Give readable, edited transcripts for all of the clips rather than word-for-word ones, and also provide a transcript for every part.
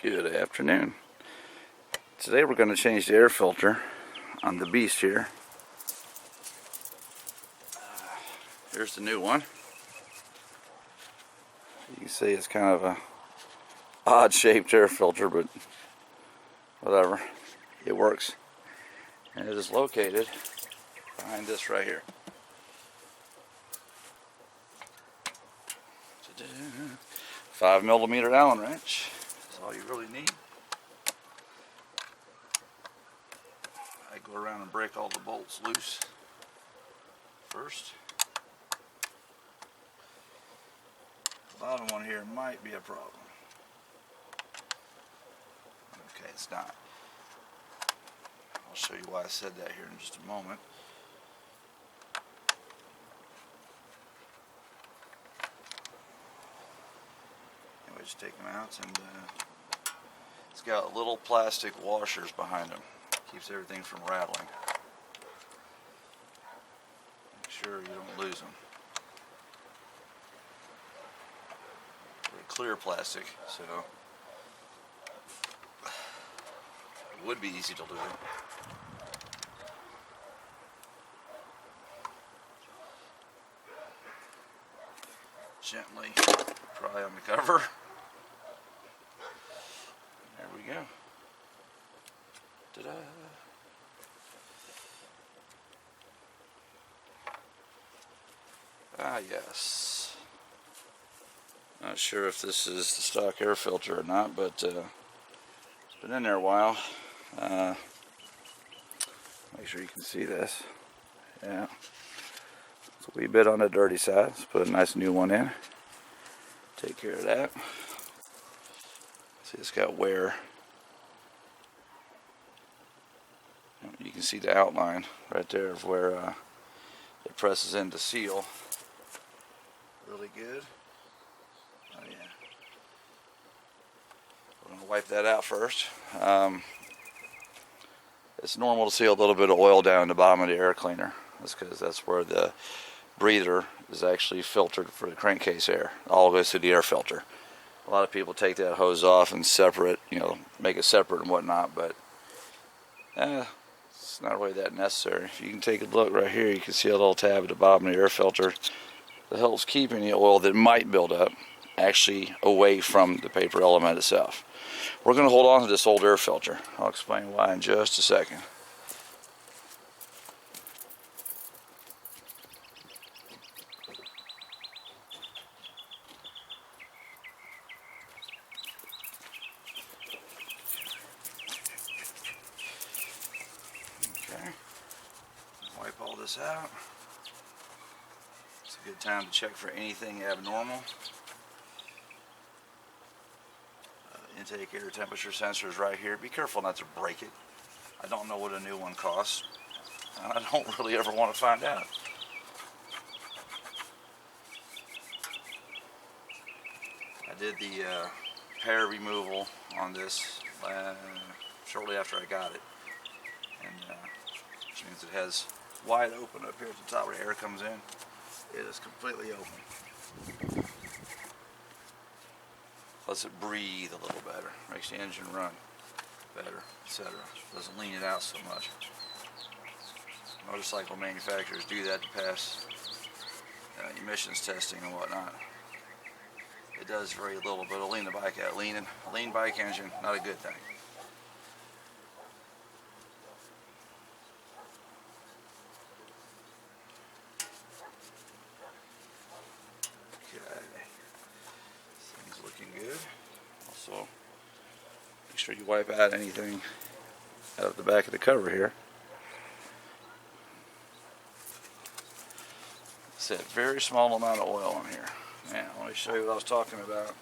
Good afternoon. Today we're going to change the air filter on the Beast here. Here's the new one. You can see it's kind of a odd shaped air filter, but whatever, it works. And it is located behind this right here. 5mm Allen wrench. That's all you really need. I go around and break all the bolts loose first. The bottom one here might be a problem. Okay, it's not. I'll show you why I said that here in just a moment. Anyway, just take them out, and it's got little plastic washers behind them. Keeps everything from rattling. Make sure you don't lose them. They're clear plastic, so it would be easy to lose them. Gently pry on the cover. There we go. Ta-da! Ah, yes. Not sure if this is the stock air filter or not, but it's been in there a while. Make sure you can see this. Yeah. It's a wee bit on the dirty side. Let's put a nice new one in. Take care of that. See, it's got wear. You can see the outline right there of where it presses in to seal. Really good. Oh yeah. We're going to wipe that out first. It's normal to see a little bit of oil down in the bottom of the air cleaner. That's because that's where the breather is actually filtered for the crankcase air. It all goes through the air filter. A lot of people take that hose off and separate, make it separate and whatnot, but it's not really that necessary. If you can take a look right here, you can see a little tab at the bottom of the air filter that helps keeping the oil that might build up actually away from the paper element itself. We're going to hold on to this old air filter. I'll explain why in just a second. Okay, wipe all this out. It's a good time to check for anything abnormal. Intake air temperature sensors right here. Be careful not to break it. I don't know what a new one costs, and I don't really ever want to find out. I did the hair removal on this shortly after I got it, and which means it has wide open up here at the top where the air comes in. It is completely open. Lets it breathe a little better, makes the engine run better, etc. Doesn't lean it out so much. Motorcycle manufacturers do that to pass emissions testing and whatnot. It does very little, but it'll lean the bike out. Lean bike engine, not a good thing. Looking good. Also, make sure you wipe out anything out of the back of the cover here. It's a very small amount of oil in here. Now, let me show you what I was talking about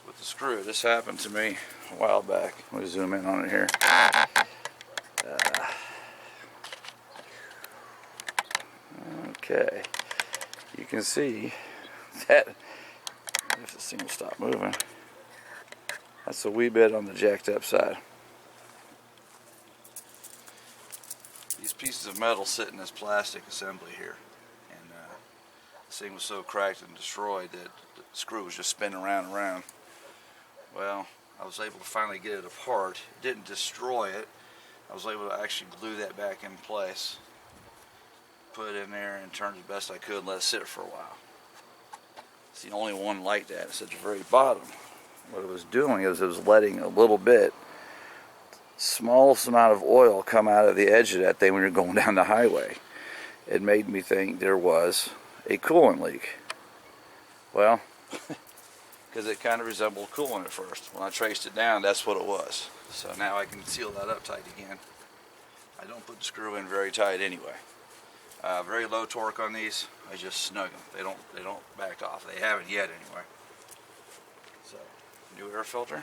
with the screw. This happened to me a while back. Let me zoom in on it here. Okay, you can see that. If this thing will stop moving, that's a wee bit on the jacked up side. These pieces of metal sit in this plastic assembly here, and this thing was so cracked and destroyed that the screw was just spinning around and around. Well, I was able to finally get it apart. It didn't destroy it. I was able to actually glue that back in place, put it in there, and turn it as best I could and let it sit for a while. It's the only one like that. It's at the very bottom. What it was doing is it was letting a little bit, smallest amount of oil come out of the edge of that thing when you're going down the highway. It made me think there was a coolant leak. Well, because it kind of resembled coolant at first. When I traced it down, that's what it was. So now I can seal that up tight again. I don't put the screw in very tight anyway. Very low torque on these. I just snug them. They don't back off. They haven't yet anyway. So, new air filter.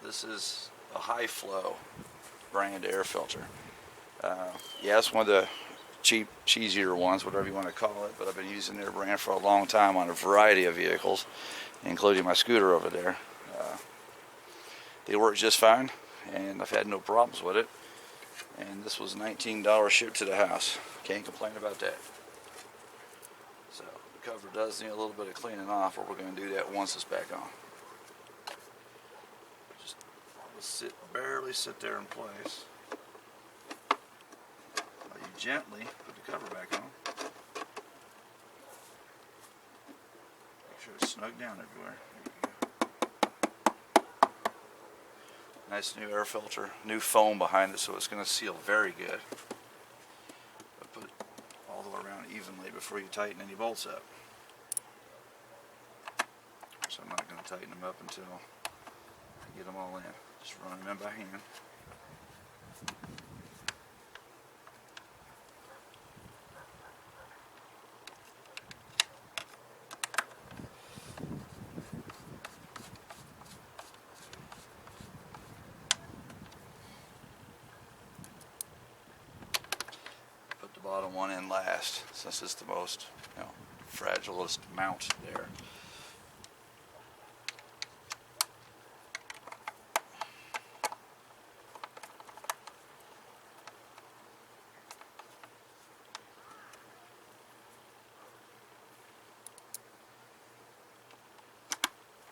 This is a high flow brand air filter. Yeah, it's one of the cheap, cheesier ones, whatever you want to call it, but I've been using their brand for a long time on a variety of vehicles, including my scooter over there. They work just fine, and I've had no problems with it. And this was $19 shipped to the house. Can't complain about that. So the cover does need a little bit of cleaning off, or we're going to do that once it's back on. Just barely sit there in place. You gently put the cover back on. Make sure it's snug down everywhere. Nice new air filter, new foam behind it, so it's going to seal very good. But put it all the way around evenly before you tighten any bolts up. So I'm not going to tighten them up until I get them all in. Just run them in by hand. Bottom one in last, since it's the most, fragilest mount there.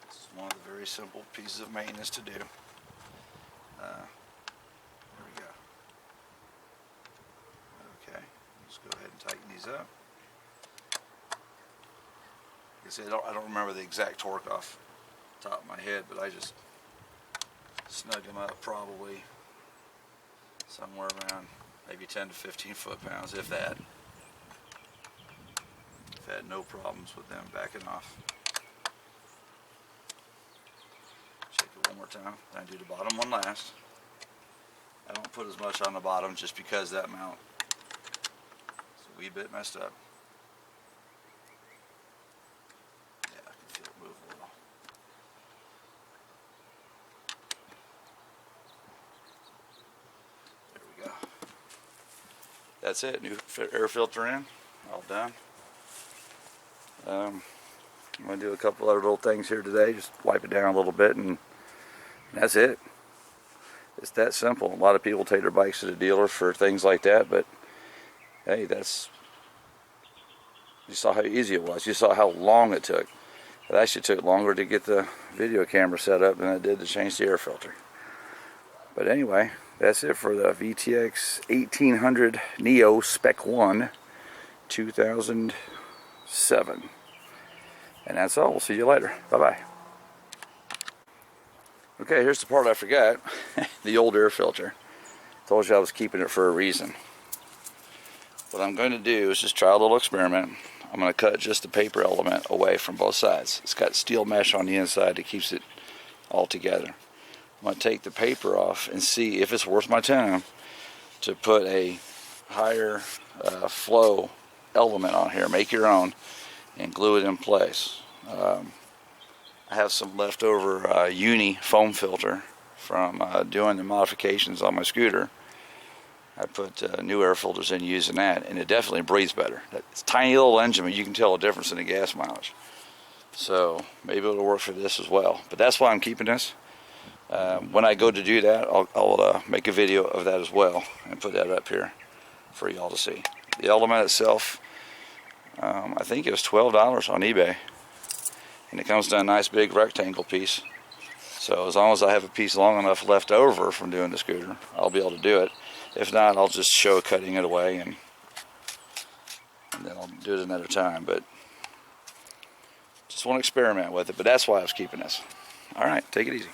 This is one of the very simple pieces of maintenance to do. Go ahead and tighten these up. Like I said, I don't remember the exact torque off the top of my head, but I just snugged them up probably somewhere around maybe 10 to 15 foot-pounds, if that. I've had no problems with them backing off. Check it one more time. Then I do the bottom one last. I don't put as much on the bottom just because that mount wee bit messed up. Yeah, I can feel it move a little. There we go. That's it. New air filter in. All done. I'm going to do a couple other little things here today. Just wipe it down a little bit, and that's it. It's that simple. A lot of people take their bikes to the dealer for things like that, but hey, you saw how easy it was. You saw how long it took. It actually took longer to get the video camera set up than it did to change the air filter. But anyway, that's it for the VTX1800 Neo Spec 1 2007. And that's all. We'll see you later. Bye-bye. Okay, here's the part I forgot. The old air filter. Told you I was keeping it for a reason. What I'm going to do is just try a little experiment. I'm going to cut just the paper element away from both sides. It's got steel mesh on the inside that keeps it all together. I'm going to take the paper off and see if it's worth my time to put a higher flow element on here. Make your own and glue it in place. I have some leftover uni foam filter from doing the modifications on my scooter. I put new air filters in using that, and it definitely breathes better. It's a tiny little engine, but you can tell a difference in the gas mileage. So maybe it'll work for this as well. But that's why I'm keeping this. When I go to do that, I'll make a video of that as well and put that up here for y'all to see. The element itself, I think it was $12 on eBay. and it comes to a nice big rectangle piece. So as long as I have a piece long enough left over from doing the scooter, I'll be able to do it. If not, I'll just show cutting it away, and then I'll do it another time. But just want to experiment with it, but that's why I was keeping this. All right, take it easy.